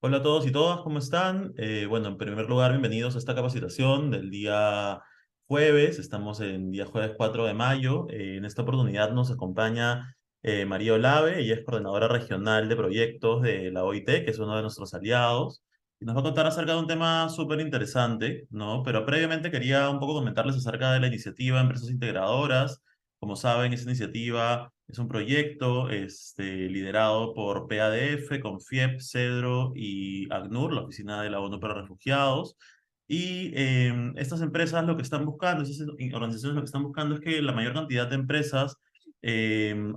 Hola a todos y todas, ¿cómo están? Bueno, en primer lugar, bienvenidos a esta capacitación del día jueves. Estamos en día jueves 4 de mayo. En esta oportunidad nos acompaña María Olave. Ella es coordinadora regional de proyectos de la OIT, que es uno de nuestros aliados. Y nos va a contar acerca de un tema súper interesante, ¿no? Pero previamente quería un poco comentarles acerca de la iniciativa Empresas Integradoras. Como saben, esta iniciativa es un proyecto liderado por PADF, Confiep, Cedro y ACNUR, la Oficina de la ONU para Refugiados. Y estas empresas lo que están buscando, estas organizaciones lo que están buscando es que la mayor cantidad de empresas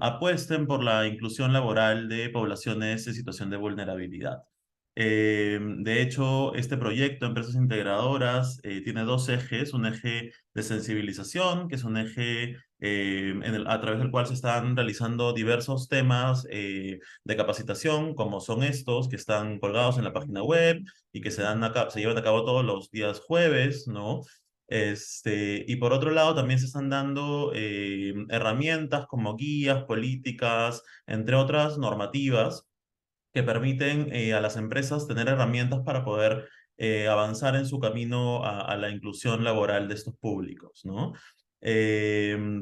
apuesten por la inclusión laboral de poblaciones en situación de vulnerabilidad. De hecho, este proyecto, Empresas Integradoras, tiene dos ejes, un eje de sensibilización, que es un eje a través del cual se están realizando diversos temas de capacitación, como son estos, que están colgados en la página web y que se llevan a cabo todos los días jueves, ¿no? Y por otro lado, también se están dando herramientas como guías, políticas, entre otras normativas que permiten a las empresas tener herramientas para poder avanzar en su camino a la inclusión laboral de estos públicos, ¿no?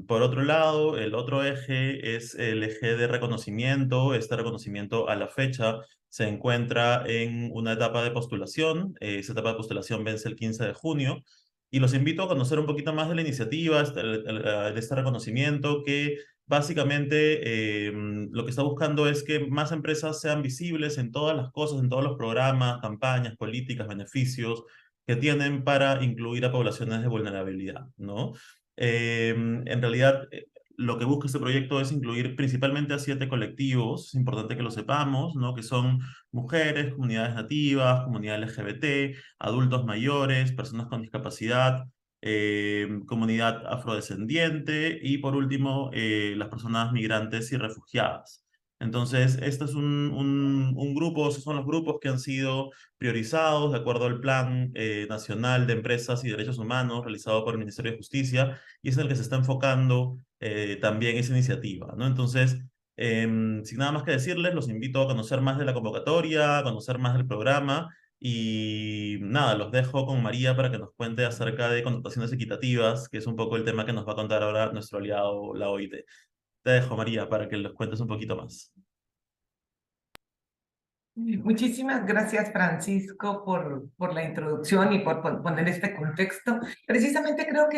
Por otro lado, el otro eje es el eje de reconocimiento. Este reconocimiento a la fecha se encuentra en una etapa de postulación. Esa etapa de postulación vence el 15 de junio. Y los invito a conocer un poquito más de la iniciativa, de este reconocimiento que básicamente, lo que está buscando es que más empresas sean visibles en todas las cosas, en todos los programas, campañas, políticas, beneficios que tienen para incluir a poblaciones de vulnerabilidad, ¿no? En realidad, lo que busca este proyecto es incluir principalmente a 7 colectivos, es importante que lo sepamos, ¿no? Que son mujeres, comunidades nativas, comunidad LGBT, adultos mayores, personas con discapacidad, comunidad afrodescendiente y por último las personas migrantes y refugiadas. Entonces, este es un grupo, esos son los grupos que han sido priorizados de acuerdo al Plan Nacional de Empresas y Derechos Humanos realizado por el Ministerio de Justicia y es en el que se está enfocando también esa iniciativa, ¿no? Entonces, sin nada más que decirles, los invito a conocer más de la convocatoria, a conocer más del programa y nada, los dejo con María para que nos cuente acerca de contrataciones equitativas, que es un poco el tema que nos va a contar ahora nuestro aliado, la OIT. Te dejo, María, para que les cuentes un poquito más. Muchísimas gracias, Francisco, por la introducción y por poner este contexto. Precisamente creo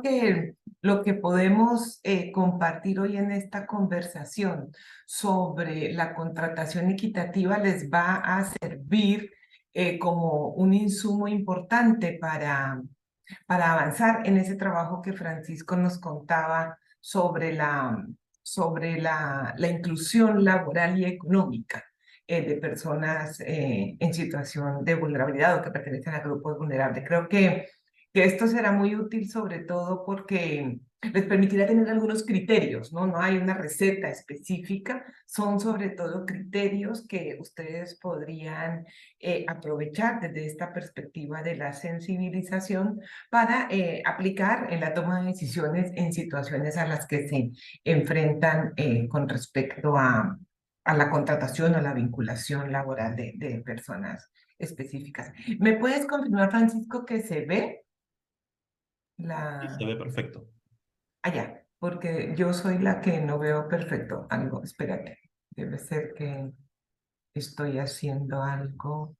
que lo que podemos compartir hoy en esta conversación sobre la contratación equitativa les va a servir como un insumo importante para avanzar en ese trabajo que Francisco nos contaba sobre la inclusión laboral y económica de personas en situación de vulnerabilidad o que pertenecen a grupos vulnerables. Creo que esto será muy útil sobre todo porque les permitirá tener algunos criterios, ¿no? No hay una receta específica, son sobre todo criterios que ustedes podrían aprovechar desde esta perspectiva de la sensibilización para aplicar en la toma de decisiones en situaciones a las que se enfrentan con respecto a la contratación o la vinculación laboral de personas específicas. ¿Me puedes confirmar, Francisco, que se ve Y se la... ve perfecto. allá? Porque yo soy la que no veo perfecto algo. Espérate, debe ser que estoy haciendo algo.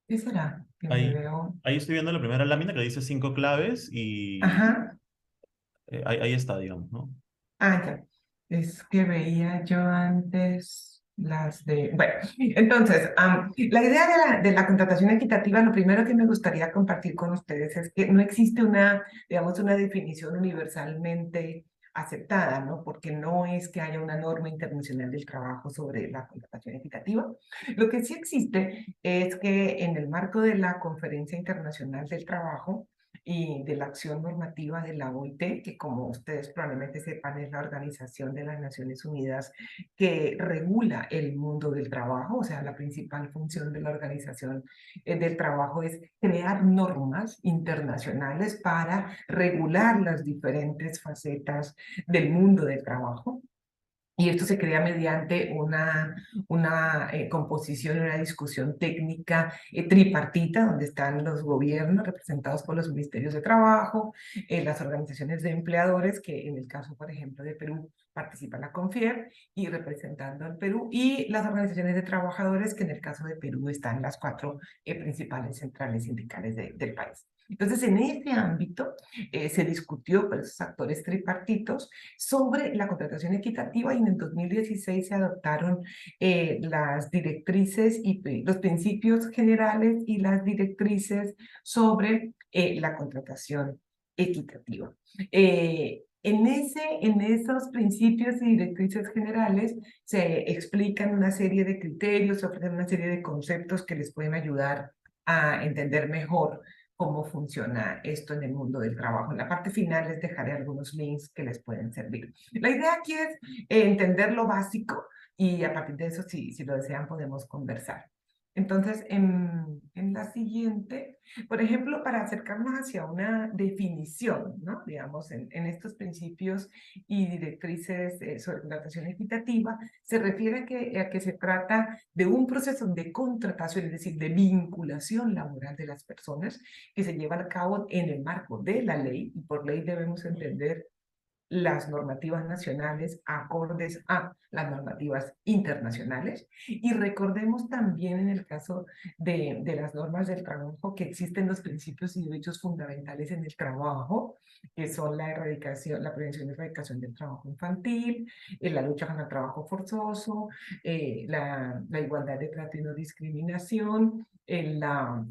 ¿Qué será? Que me Ahí, veo... ahí estoy viendo la primera lámina que dice 5 claves y Ajá. ahí está, digamos, ¿no? Ah, ya. Es que veía yo antes las de... Bueno, entonces, la idea de la contratación equitativa, lo primero que me gustaría compartir con ustedes es que no existe una, digamos, una definición universalmente aceptada, ¿no? Porque no es que haya una norma internacional del trabajo sobre la contratación equitativa. Lo que sí existe es que en el marco de la Conferencia Internacional del Trabajo, y de la acción normativa de la OIT, que como ustedes probablemente sepan es la Organización de las Naciones Unidas que regula el mundo del trabajo, o sea, la principal función de la Organización del Trabajo es crear normas internacionales para regular las diferentes facetas del mundo del trabajo. Y esto se crea mediante una composición, una discusión técnica tripartita, donde están los gobiernos representados por los ministerios de trabajo, las organizaciones de empleadores, que en el caso, por ejemplo, de Perú, participa la CONFIEP, y representando al Perú, y las organizaciones de trabajadores, que en el caso de Perú están las cuatro principales centrales sindicales del país. Entonces, en ese ámbito se discutió con esos actores tripartitos sobre la contratación equitativa, y en el 2016 se adoptaron las directrices y los principios generales y las directrices sobre la contratación equitativa. En esos principios y directrices generales se explican una serie de criterios, se ofrecen una serie de conceptos que les pueden ayudar a entender mejor cómo funciona esto en el mundo del trabajo. En la parte final les dejaré algunos links que les pueden servir. La idea aquí es entender lo básico, y a partir de eso, si lo desean, podemos conversar. Entonces, en la siguiente, por ejemplo, para acercarnos hacia una definición, ¿no? Digamos, en estos principios y directrices sobre contratación equitativa, se refiere a que se trata de un proceso de contratación, es decir, de vinculación laboral de las personas, que se lleva a cabo en el marco de la ley, y por ley debemos entender las normativas nacionales acordes a las normativas internacionales. Y recordemos también, en el caso de las normas del trabajo, que existen los principios y derechos fundamentales en el trabajo, que son la erradicación, la prevención y erradicación del trabajo infantil, la lucha contra el trabajo forzoso, la igualdad de trato y no discriminación, la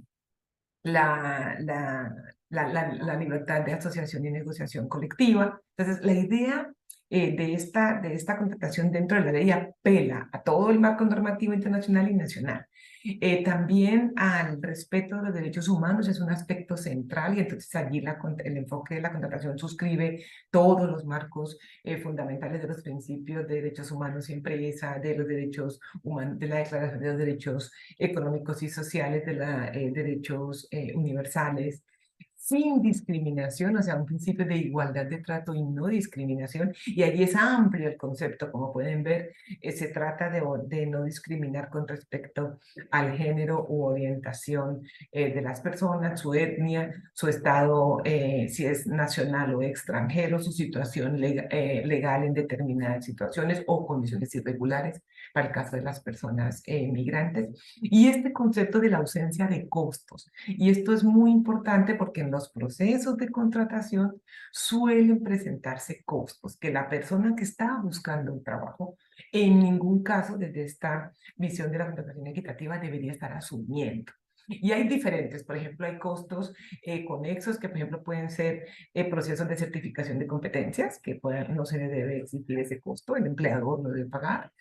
libertad de asociación y negociación colectiva. Entonces, la idea de esta contratación dentro de la ley apela a todo el marco normativo internacional y nacional. También al respeto de los derechos humanos es un aspecto central, y entonces allí el enfoque de la contratación suscribe todos los marcos fundamentales de los principios de derechos humanos y empresa, de los derechos humanos, de la Declaración de los Derechos Económicos y Sociales, de los derechos universales, sin discriminación, o sea, un principio de igualdad de trato y no discriminación, y allí es amplio el concepto, como pueden ver. Se trata de no discriminar con respecto al género u orientación de las personas, su etnia, su estado, si es nacional o extranjero, su situación legal en determinadas situaciones o condiciones irregulares, para el caso de las personas migrantes, y este concepto de la ausencia de costos. Y esto es muy importante porque en los procesos de contratación suelen presentarse costos que la persona que está buscando un trabajo en ningún caso, desde esta visión de la contratación equitativa, debería estar asumiendo. Y hay diferentes, por ejemplo, hay costos conexos, que por ejemplo pueden ser procesos de certificación de competencias, que no se le debe exigir ese costo, el empleador lo debe pagar.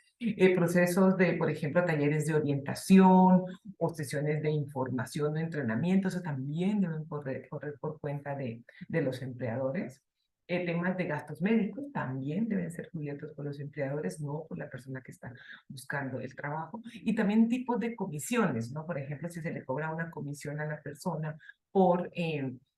Procesos de, por ejemplo, talleres de orientación o sesiones de información o entrenamiento, eso también deben correr por cuenta de los empleadores. Temas de gastos médicos también deben ser cubiertos por los empleadores, no por la persona que está buscando el trabajo. Y también tipos de comisiones, ¿no? Por ejemplo, si se le cobra una comisión a la persona por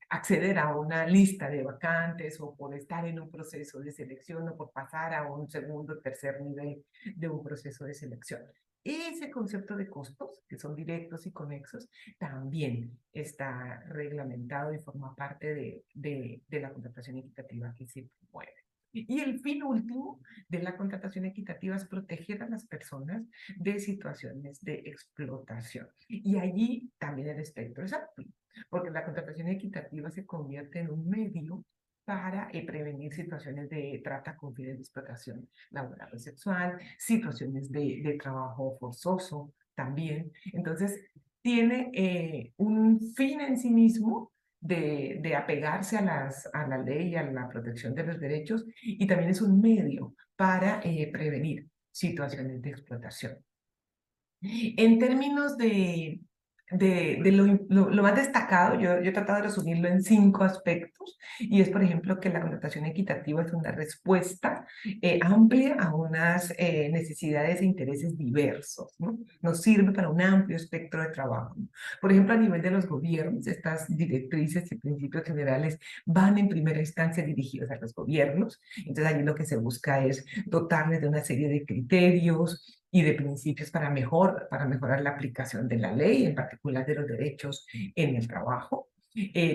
acceder a una lista de vacantes, o por estar en un proceso de selección, o por pasar a un segundo o tercer nivel de un proceso de selección. Ese concepto de costos, que son directos y conexos, también está reglamentado y forma parte de la contratación equitativa que se promueve. Y el fin último de la contratación equitativa es proteger a las personas de situaciones de explotación. Y allí también el espectro es amplio, porque la contratación equitativa se convierte en un medio para prevenir situaciones de trata con fines de explotación laboral o sexual, situaciones de trabajo forzoso también. Entonces, tiene un fin en sí mismo de apegarse a la ley y a la protección de los derechos, y también es un medio para prevenir situaciones de explotación. En términos lo más destacado, yo he tratado de resumirlo en 5 aspectos, y es, por ejemplo, que la contratación equitativa es una respuesta amplia a unas necesidades e intereses diversos, ¿no? Nos sirve para un amplio espectro de trabajo, ¿no? Por ejemplo, a nivel de los gobiernos, estas directrices y principios generales van en primera instancia dirigidos a los gobiernos, entonces allí lo que se busca es dotarles de una serie de criterios y de principios para mejorar la aplicación de la ley, en particular de los derechos en el trabajo.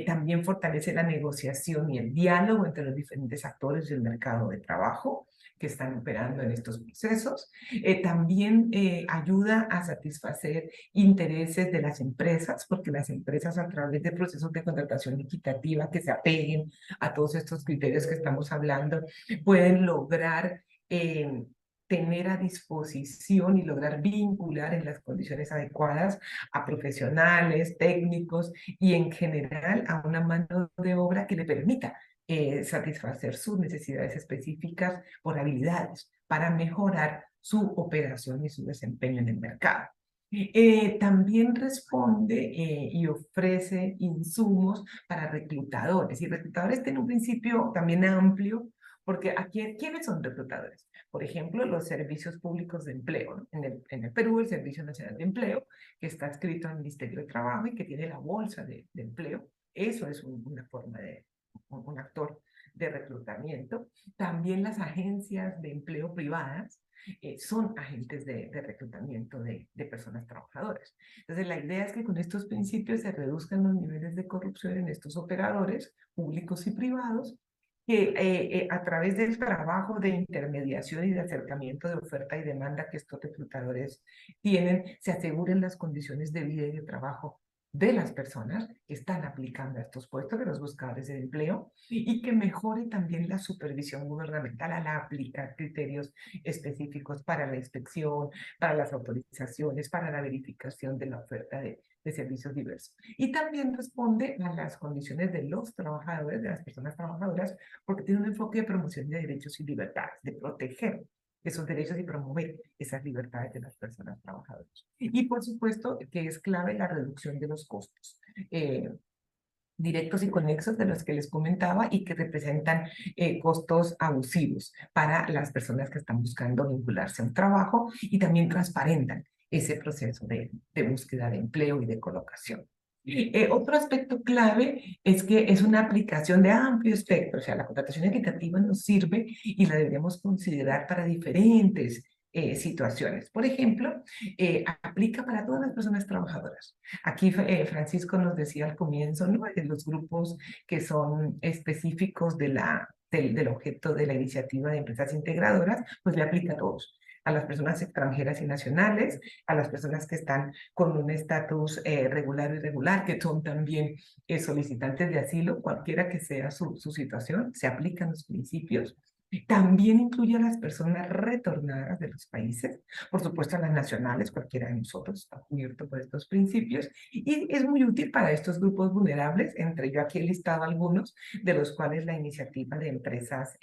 También fortalece la negociación y el diálogo entre los diferentes actores del mercado de trabajo que están operando en estos procesos. También ayuda a satisfacer intereses de las empresas, porque las empresas, a través de procesos de contratación equitativa que se apeguen a todos estos criterios que estamos hablando, pueden lograr tener a disposición y lograr vincular en las condiciones adecuadas a profesionales, técnicos y en general a una mano de obra que le permita satisfacer sus necesidades específicas por habilidades para mejorar su operación y su desempeño en el mercado. También responde y ofrece insumos para reclutadores. Y reclutadores tiene un principio también amplio, porque aquí, ¿quiénes son reclutadores? Por ejemplo, los servicios públicos de empleo, ¿no? En el Perú, el Servicio Nacional de Empleo, que está adscrito al Ministerio de Trabajo y que tiene la bolsa de empleo. Eso es una forma de un actor de reclutamiento. También las agencias de empleo privadas son agentes de reclutamiento de personas trabajadoras. Entonces, la idea es que con estos principios se reduzcan los niveles de corrupción en estos operadores públicos y privados, que a través del trabajo de intermediación y de acercamiento de oferta y demanda que estos reclutadores tienen, se aseguren las condiciones de vida y de trabajo de las personas que están aplicando a estos puestos, de los buscadores de empleo, y que mejore también la supervisión gubernamental al aplicar criterios específicos para la inspección, para las autorizaciones, para la verificación de la oferta de servicios diversos. Y también responde a las condiciones de los trabajadores, de las personas trabajadoras, porque tiene un enfoque de promoción de derechos y libertades, de proteger esos derechos y promover esas libertades de las personas trabajadoras. Y por supuesto que es clave la reducción de los costos directos y conexos de los que les comentaba y que representan costos abusivos para las personas que están buscando vincularse a un trabajo, y también transparentan ese proceso de búsqueda de empleo y de colocación. Otro aspecto clave es que es una aplicación de amplio espectro, o sea, la contratación equitativa nos sirve y la debemos considerar para diferentes situaciones. Por ejemplo, aplica para todas las personas trabajadoras. Aquí Francisco nos decía al comienzo, ¿no? De los grupos que son específicos del objeto de la iniciativa de empresas integradoras, pues le aplica a todos, a las personas extranjeras y nacionales, a las personas que están con un estatus regular o irregular, que son también solicitantes de asilo, cualquiera que sea su situación, se aplican los principios. También incluye a las personas retornadas de los países, por supuesto a las nacionales, cualquiera de nosotros está cubierto por estos principios, y es muy útil para estos grupos vulnerables, entre yo aquí he listado algunos, de los cuales la iniciativa de empresas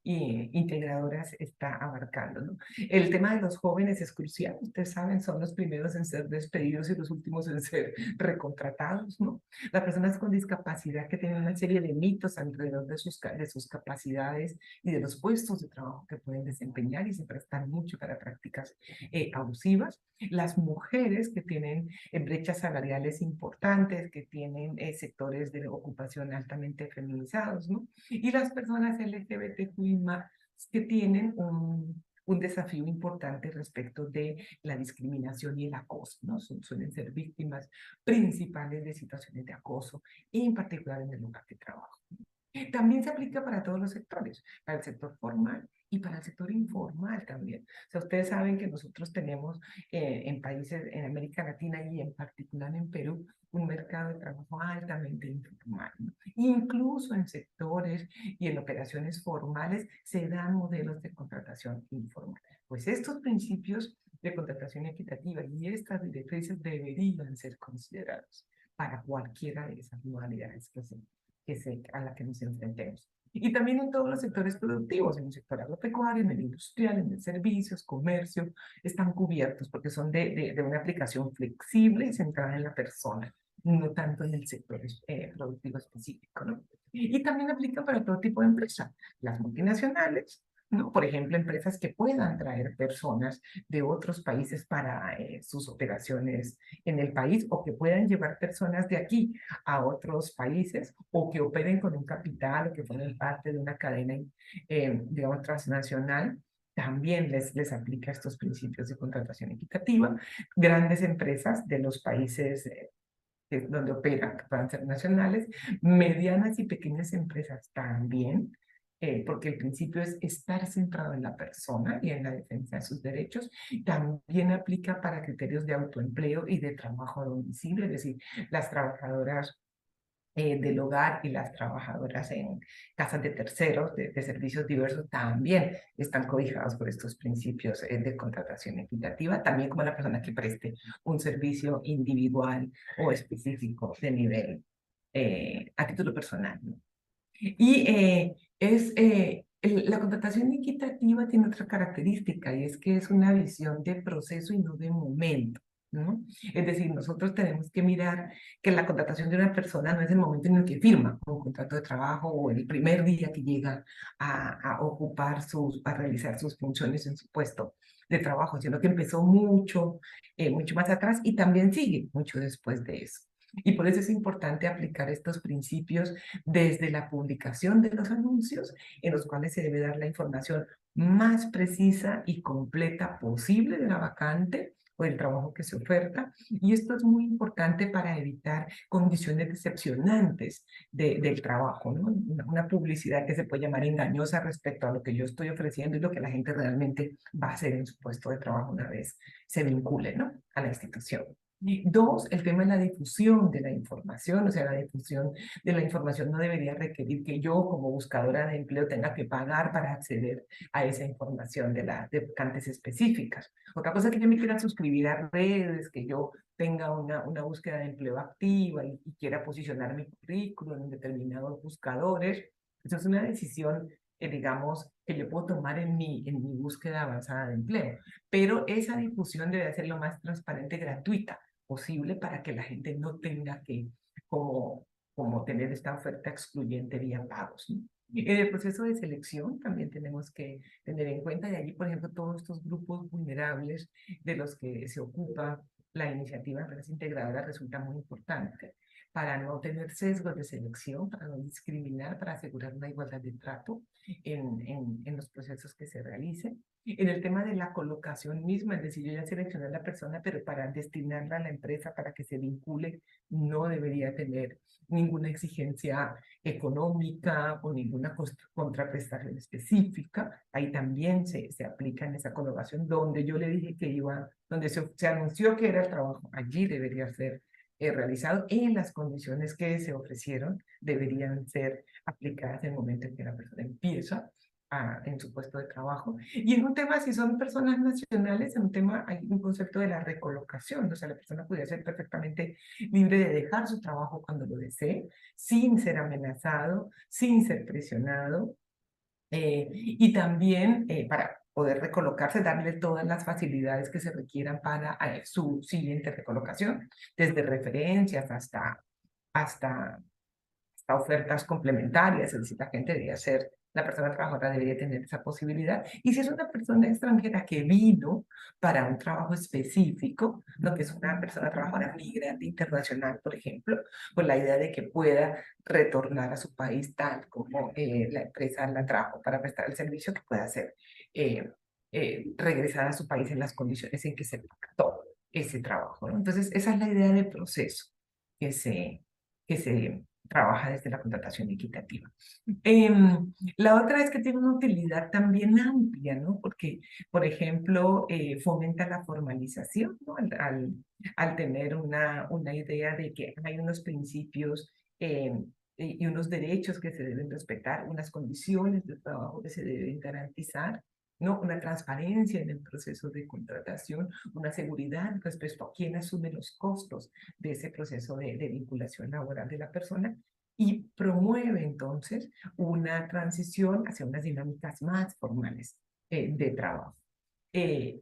integradoras está abarcando, ¿no? El tema de los jóvenes es crucial, ustedes saben, son los primeros en ser despedidos y los últimos en ser recontratados, ¿no? Las personas con discapacidad que tienen una serie de mitos alrededor de sus capacidades y de los puestos de trabajo que pueden desempeñar y se prestan mucho para prácticas abusivas. Las mujeres que tienen brechas salariales importantes, que tienen sectores de ocupación altamente feminizados, ¿no? Y las personas LGBTQI+, que tienen un desafío importante respecto de la discriminación y el acoso, ¿no? Suelen ser víctimas principales de situaciones de acoso, y en particular en el lugar de trabajo. También se aplica para todos los sectores, para el sector formal y para el sector informal también. O sea, ustedes saben que nosotros tenemos en países, en América Latina y en particular en Perú, un mercado de trabajo altamente informal, ¿no? Incluso en sectores y en operaciones formales se dan modelos de contratación informal. Pues estos principios de contratación equitativa y estas directrices deberían ser considerados para cualquiera de esas modalidades a la que nos enfrentemos. Y también en todos los sectores productivos, en el sector agropecuario, en el industrial, en el servicios, comercio, están cubiertos porque son de una aplicación flexible y centrada en la persona, no tanto en el sector productivo específico, ¿no? Y también aplica para todo tipo de empresas, las multinacionales, ¿no? Por ejemplo, empresas que puedan traer personas de otros países para sus operaciones en el país o que puedan llevar personas de aquí a otros países o que operen con un capital o que formen parte de una cadena, digamos, transnacional. También les aplica estos principios de contratación equitativa. Grandes empresas de los países donde operan, que puedan ser nacionales, medianas y pequeñas empresas también, porque el principio es estar centrado en la persona y en la defensa de sus derechos. También aplica para criterios de autoempleo y de trabajo a domicilio, es decir, las trabajadoras del hogar y las trabajadoras en casas de terceros, de servicios diversos, también están cobijados por estos principios de contratación equitativa, también como la persona que preste un servicio individual o específico de nivel a título personal, ¿no? Y la contratación equitativa tiene otra característica y es que es una visión de proceso y no de momento, ¿no? Es decir, nosotros tenemos que mirar que la contratación de una persona no es el momento en el que firma un contrato de trabajo o el primer día que llega a ocupar a realizar sus funciones en su puesto de trabajo, sino que empezó mucho más atrás y también sigue mucho después de eso. Y por eso es importante aplicar estos principios desde la publicación de los anuncios, en los cuales se debe dar la información más precisa y completa posible de la vacante o del trabajo que se oferta. Y esto es muy importante para evitar condiciones decepcionantes del trabajo, ¿no? Una publicidad que se puede llamar engañosa respecto a lo que yo estoy ofreciendo y lo que la gente realmente va a hacer en su puesto de trabajo una vez se vincule, ¿no?, a la institución. Dos, el tema de la difusión de la información, o sea, la difusión de la información no debería requerir que yo como buscadora de empleo tenga que pagar para acceder a esa información de vacantes específicas. Otra cosa es que yo me quiera suscribir a redes, que yo tenga una búsqueda de empleo activa y quiera posicionar mi currículum en determinados buscadores. Eso es una decisión, digamos, que yo puedo tomar en mi búsqueda avanzada de empleo. Pero esa difusión debe ser lo más transparente y gratuita posible para que la gente no tenga que como, como tener esta oferta excluyente vía pagos, ¿no? En el proceso de selección también tenemos que tener en cuenta, y allí, por ejemplo, todos estos grupos vulnerables de los que se ocupa la iniciativa de empresas integradoras resulta muy importante para no tener sesgos de selección, para no discriminar, para asegurar una igualdad de trato en los procesos que se realicen. En el tema de la colocación misma, es decir, yo ya seleccioné a la persona, pero para destinarla a la empresa, para que se vincule, no debería tener ninguna exigencia económica o ninguna contraprestación específica. Ahí también se aplica en esa colocación donde yo le dije que iba, donde se anunció que era el trabajo, allí debería ser realizado en las condiciones que se ofrecieron, deberían ser aplicadas en el momento en que la persona empieza en su puesto de trabajo. Y en un tema, si son personas nacionales, en un tema hay un concepto de la recolocación, o sea, la persona puede ser perfectamente libre de dejar su trabajo cuando lo desee, sin ser amenazado, sin ser presionado, y también para poder recolocarse, darle todas las facilidades que se requieran para su siguiente recolocación, desde referencias hasta ofertas complementarias, es decir, la gente debería ser, la persona trabajadora debería tener esa posibilidad. Y si es una persona extranjera que vino para un trabajo específico, lo que es una persona trabajadora migrante internacional, por ejemplo, pues la idea de que pueda retornar a su país tal como la empresa la trajo para prestar el servicio, que pueda ser regresar a su país en las condiciones en que se pactó ese trabajo, ¿no? Entonces, esa es la idea de proceso que se trabaja desde la contratación equitativa. La otra es que tiene una utilidad también amplia, ¿no? Porque, por ejemplo, fomenta la formalización, ¿no? Al tener una idea de que hay unos principios y unos derechos que se deben respetar, unas condiciones de trabajo que se deben garantizar, ¿no? Una transparencia en el proceso de contratación, una seguridad respecto a quién asume los costos de ese proceso de vinculación laboral de la persona. y promueve entonces una transición hacia unas dinámicas más formales de trabajo.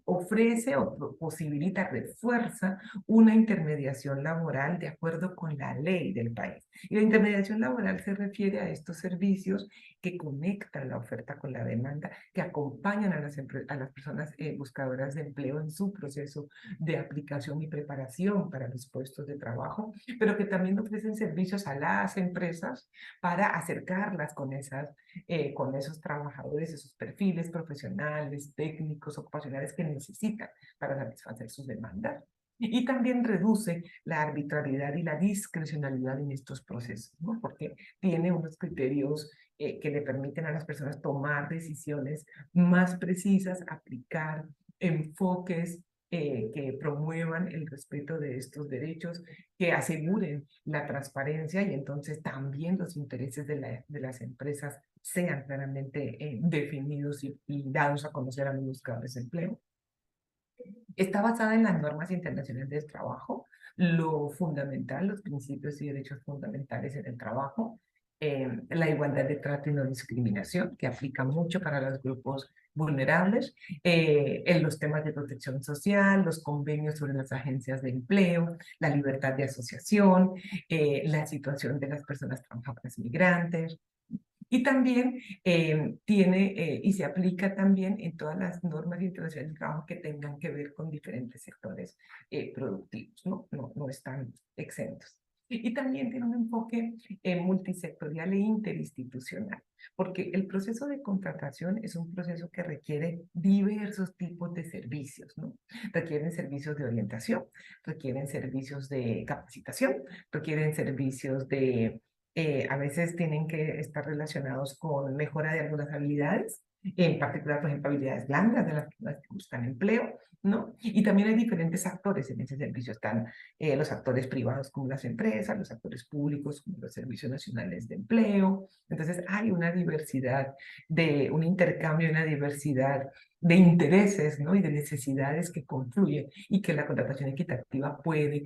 Ofrece o posibilita, refuerza una intermediación laboral de acuerdo con la ley del país. Y la intermediación laboral se refiere a estos servicios que conectan la oferta con la demanda, que acompañan a las personas buscadoras de empleo en su proceso de aplicación y preparación para los puestos de trabajo, pero que también ofrecen servicios a las empresas para acercarlas con esos trabajadores, esos perfiles profesionales, técnicos, ocupacionales que necesitan para satisfacer sus demandas. Y también reduce la arbitrariedad y la discrecionalidad en estos procesos, ¿no? Porque tiene unos criterios que le permiten a las personas tomar decisiones más precisas, aplicar enfoques que promuevan el respeto de estos derechos, que aseguren la transparencia y entonces también los intereses de las empresas sean claramente definidos y dados a conocer a los buscadores de empleo. Está basada en las normas internacionales del trabajo, lo fundamental, los principios y derechos fundamentales en el trabajo, la igualdad de trato y no discriminación, que aplica mucho para los grupos vulnerables, en los temas de protección social, los convenios sobre las agencias de empleo, la libertad de asociación, la situación de las personas trabajadoras migrantes, y también y se aplica también en todas las normas internacionales de trabajo que tengan que ver con diferentes sectores productivos, ¿no? No están exentos. Y también tiene un enfoque multisectorial e interinstitucional, porque el proceso de contratación es un proceso que requiere diversos tipos de servicios, ¿no? Requieren servicios de orientación, requieren servicios de capacitación, requieren servicios de a veces tienen que estar relacionados con mejora de algunas habilidades, en particular, por ejemplo, habilidades blandas de las personas que buscan empleo, ¿no? Y también hay diferentes actores en ese servicio. Están los actores privados como las empresas, los actores públicos como los servicios nacionales de empleo. Entonces hay una diversidad un intercambio, una diversidad de intereses, ¿no? Y de necesidades que confluyen y que la contratación equitativa puede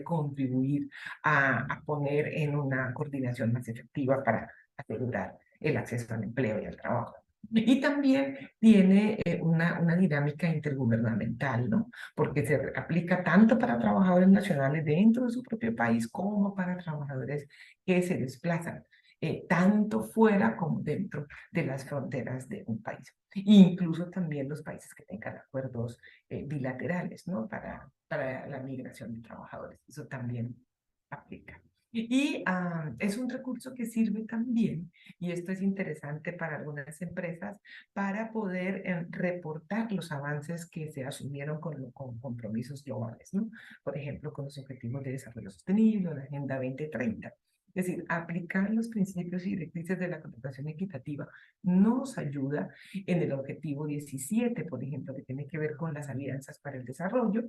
contribuir a poner en una coordinación más efectiva para asegurar el acceso al empleo y al trabajo. Y también tiene una dinámica intergubernamental, ¿no? Porque se aplica tanto para trabajadores nacionales dentro de su propio país como para trabajadores que se desplazan tanto fuera como dentro de las fronteras de un país. Incluso también los países que tengan acuerdos bilaterales, ¿no? Para la migración de trabajadores. Eso también aplica. Y es un recurso que sirve también, y esto es interesante para algunas empresas, para poder reportar los avances que se asumieron con compromisos globales, ¿no? Por ejemplo, con los Objetivos de Desarrollo Sostenible, la Agenda 2030. Es decir, aplicar los principios y directrices de la contratación equitativa nos ayuda en el objetivo 17, por ejemplo, que tiene que ver con las alianzas para el desarrollo,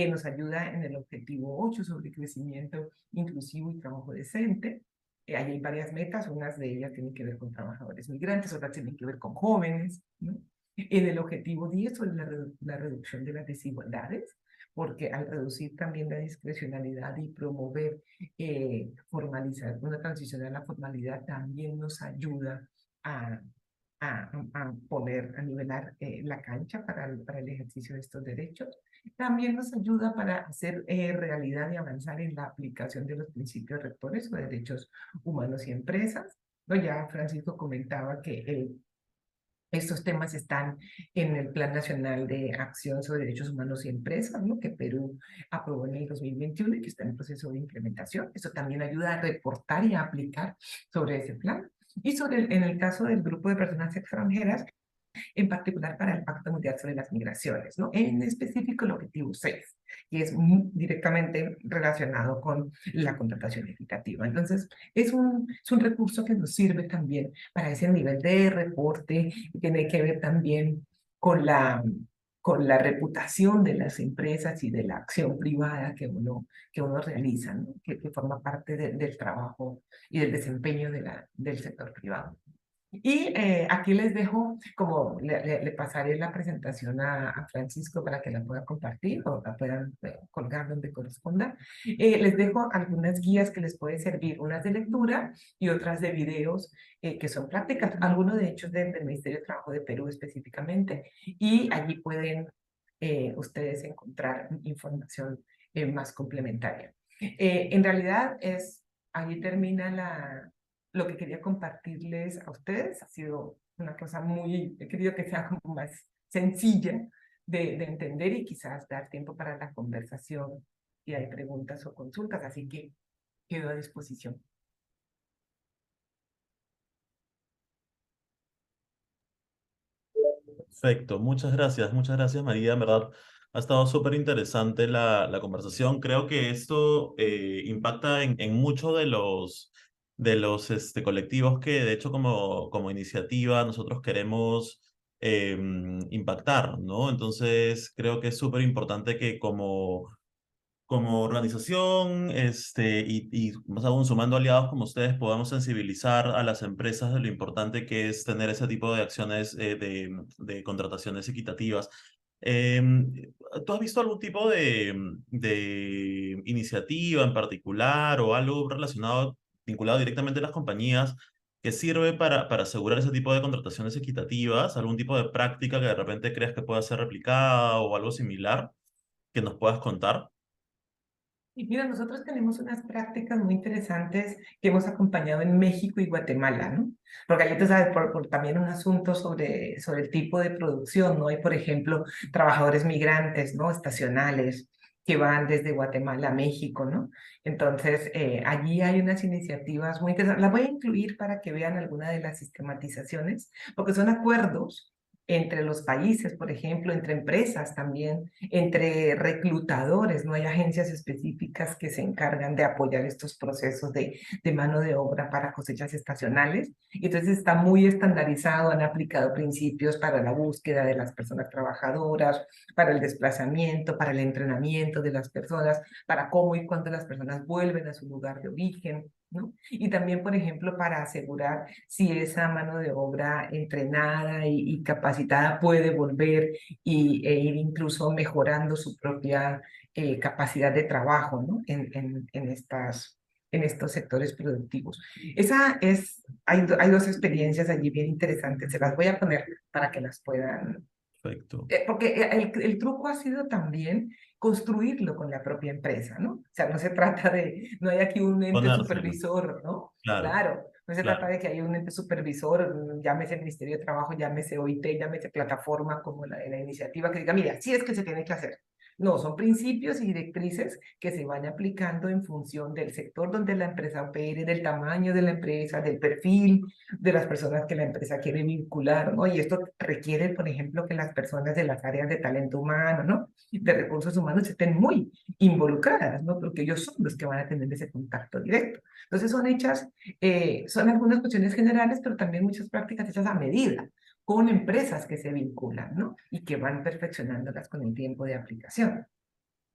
nos ayuda en el objetivo 8 sobre crecimiento inclusivo y trabajo decente. Ahí hay varias metas, unas de ellas tienen que ver con trabajadores migrantes, otras tienen que ver con jóvenes, ¿no? En el objetivo 10 sobre la reducción de las desigualdades, porque al reducir también la discrecionalidad y promover, formalizar una transición a la formalidad, también nos ayuda a, a poder a nivelar la cancha para el ejercicio de estos derechos. También nos ayuda para hacer realidad y avanzar en la aplicación de los principios rectores o derechos humanos y empresas. ¿No? Ya Francisco comentaba que estos temas están en el Plan Nacional de Acción sobre Derechos Humanos y Empresas, ¿no? Que Perú aprobó en el 2021 y que está en proceso de implementación. Eso también ayuda a reportar y a aplicar sobre ese plan. Y en el caso del grupo de personas extranjeras, en particular para el Pacto Mundial sobre las Migraciones, ¿no? En específico el objetivo 6, que es directamente relacionado con la contratación equitativa. Entonces, es un recurso que nos sirve también para ese nivel de reporte, y tiene que ver también con con la reputación de las empresas y de la acción privada que uno realiza, ¿no? Que forma parte del trabajo y del desempeño del sector privado. Y aquí les dejo, como le pasaré la presentación a Francisco para que la pueda compartir o la puedan colgar donde corresponda. Les dejo algunas guías que les pueden servir, unas de lectura y otras de videos que son prácticas, algunos de hecho del Ministerio de Trabajo de Perú específicamente. Y allí pueden ustedes encontrar información más complementaria. En realidad allí termina lo que quería compartirles a ustedes. Ha sido una cosa he querido que sea como más sencilla de entender y quizás dar tiempo para la conversación si hay preguntas o consultas, así que quedo a disposición. Perfecto, muchas gracias María, en verdad ha estado súper interesante la conversación. Creo que esto impacta en muchos de los colectivos que de hecho como iniciativa nosotros queremos impactar, ¿no? Entonces creo que es súper importante que como organización, y más aún sumando aliados como ustedes, podamos sensibilizar a las empresas de lo importante que es tener ese tipo de acciones de contrataciones equitativas. ¿Tú has visto algún tipo de iniciativa en particular o algo relacionado, vinculado directamente a las compañías que sirve para asegurar ese tipo de contrataciones equitativas? ¿Algún tipo de práctica que de repente creas que pueda ser replicada o algo similar que nos puedas contar? Y mira, nosotros tenemos unas prácticas muy interesantes que hemos acompañado en México y Guatemala, ¿no? Porque allí tú sabes, por también un asunto sobre el tipo de producción, ¿no? Hay, por ejemplo, trabajadores migrantes, ¿no? Estacionales que van desde Guatemala a México, ¿no? Entonces, allí hay unas iniciativas muy interesantes. Las voy a incluir para que vean alguna de las sistematizaciones, porque son acuerdos entre los países, por ejemplo, entre empresas también, entre reclutadores, no hay agencias específicas que se encargan de apoyar estos procesos de mano de obra para cosechas estacionales. Y entonces está muy estandarizado, han aplicado principios para la búsqueda de las personas trabajadoras, para el desplazamiento, para el entrenamiento de las personas, para cómo y cuándo las personas vuelven a su lugar de origen, ¿no? Y también, por ejemplo, para asegurar si esa mano de obra entrenada y capacitada puede volver e ir incluso mejorando su propia capacidad de trabajo, ¿no? En estos sectores productivos. Hay dos experiencias allí bien interesantes, se las voy a poner para que las puedan Perfecto. porque el truco ha sido también construirlo con la propia empresa, ¿no? O sea, no se trata no hay aquí un ente Ponérselo. supervisor, ¿no? Claro, Claro, no se trata claro. de que haya un ente supervisor, llámese el Ministerio de Trabajo, llámese OIT, llámese plataforma como la de la iniciativa, que diga, mira, sí es que se tiene que hacer. No, son principios y directrices que se van aplicando en función del sector donde la empresa opere, del tamaño de la empresa, del perfil de las personas que la empresa quiere vincular, ¿no? Y esto requiere, por ejemplo, que las personas de las áreas de talento humano, ¿no? De recursos humanos estén muy involucradas, ¿no? Porque ellos son los que van a tener ese contacto directo. Entonces son algunas cuestiones generales, pero también muchas prácticas hechas a medida, con empresas que se vinculan, ¿no? Y que van perfeccionándolas con el tiempo de aplicación.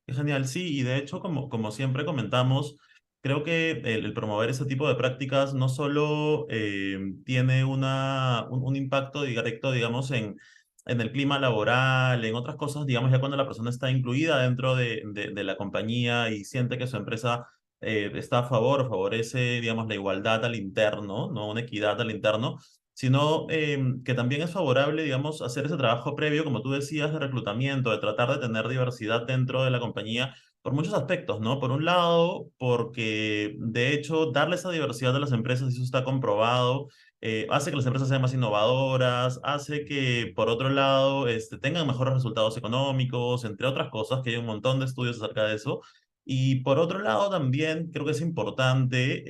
Qué genial, sí, y de hecho, como siempre comentamos, creo que el promover ese tipo de prácticas no solo tiene un impacto directo, digamos, en el clima laboral, en otras cosas, digamos, ya cuando la persona está incluida dentro de la compañía y siente que su empresa está a favor o favorece, digamos, la igualdad al interno, ¿no? Una equidad al interno, sino que también es favorable, digamos, hacer ese trabajo previo, como tú decías, de reclutamiento, de tratar de tener diversidad dentro de la compañía por muchos aspectos, ¿no? Por un lado, porque de hecho darle esa diversidad a las empresas, y eso está comprobado, hace que las empresas sean más innovadoras, hace que, por otro lado, tengan mejores resultados económicos, entre otras cosas, que hay un montón de estudios acerca de eso. Y por otro lado, también creo que es importante,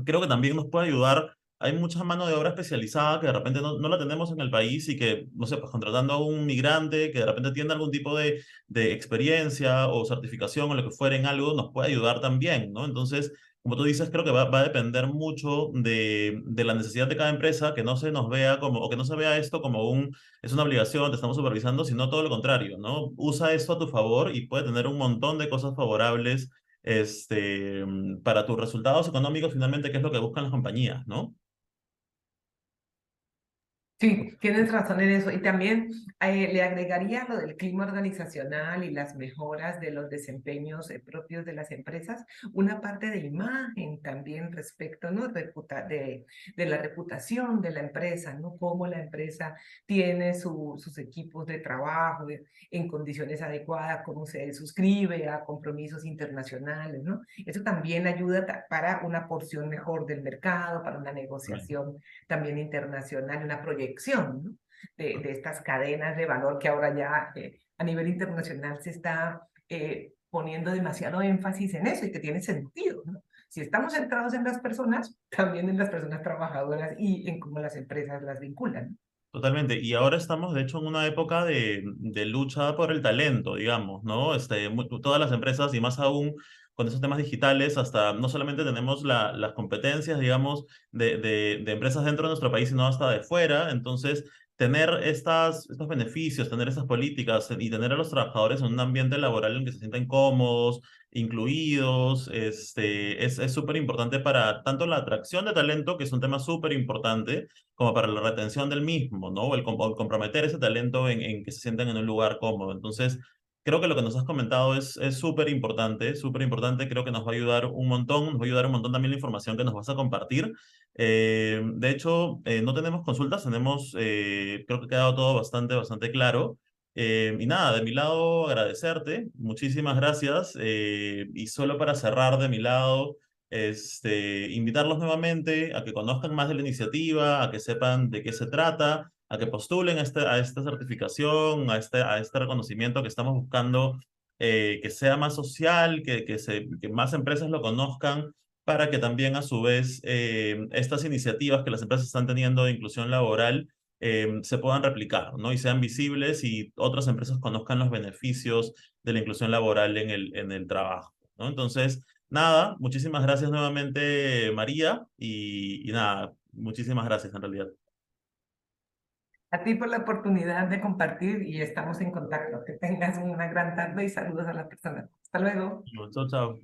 creo que también nos puede ayudar. Hay mucha mano de obra especializada que de repente no la tenemos en el país y que, no sé, pues contratando a un migrante que de repente tiene algún tipo de experiencia o certificación o lo que fuera en algo, nos puede ayudar también, ¿no? Entonces, como tú dices, creo que va a depender mucho de la necesidad de cada empresa, que no se nos vea como, o que no se vea esto como es una obligación, te estamos supervisando, sino todo lo contrario, ¿no? Usa esto a tu favor y puede tener un montón de cosas favorables para tus resultados económicos, finalmente, ¿qué es lo que buscan las compañías, no? Sí, tienes razón en eso. Y también le agregaría lo del clima organizacional y las mejoras de los desempeños propios de las empresas, una parte de imagen también respecto, ¿no? De la reputación de la empresa, ¿no? Cómo la empresa tiene sus equipos de trabajo en condiciones adecuadas, cómo se suscribe a compromisos internacionales, ¿no? Eso también ayuda para una porción mejor del mercado, para una Bueno, negociación también internacional, una proyección, ¿no? De estas cadenas de valor que ahora ya a nivel internacional se está poniendo demasiado énfasis en eso y que tiene sentido, ¿no? Si estamos centrados en las personas, también en las personas trabajadoras y en cómo las empresas las vinculan. totalmente. Y ahora estamos, de hecho, en una época de lucha por el talento, digamos, ¿no? Todas las empresas, y más aún con esos temas digitales, hasta no solamente tenemos las competencias, digamos, de empresas dentro de nuestro país, sino hasta de fuera. Entonces, tener estos beneficios, tener esas políticas y tener a los trabajadores en un ambiente laboral en que se sienten cómodos, incluidos, es súper importante para tanto la atracción de talento, que es un tema súper importante, como para la retención del mismo, ¿no? O el comprometer ese talento en que se sientan en un lugar cómodo. Entonces, creo que lo que nos has comentado es súper importante, súper importante. Creo que nos va a ayudar un montón, nos va a ayudar un montón también la información que nos vas a compartir. De hecho, no tenemos consultas, creo que ha quedado todo bastante claro. Y nada, de mi lado, agradecerte, muchísimas gracias. Y solo para cerrar de mi lado, invitarlos nuevamente a que conozcan más de la iniciativa, a que sepan de qué se trata, a que postulen a esta certificación, a este reconocimiento que estamos buscando, que sea más social, que más empresas lo conozcan, para que también a su vez estas iniciativas que las empresas están teniendo de inclusión laboral se puedan replicar, ¿no? Y sean visibles y otras empresas conozcan los beneficios de la inclusión laboral en el trabajo, ¿no? Entonces, nada, muchísimas gracias nuevamente, María, y nada, muchísimas gracias en realidad. A ti por la oportunidad de compartir y estamos en contacto. Que tengas una gran tarde y saludos a las personas. Hasta luego. Chao, chao.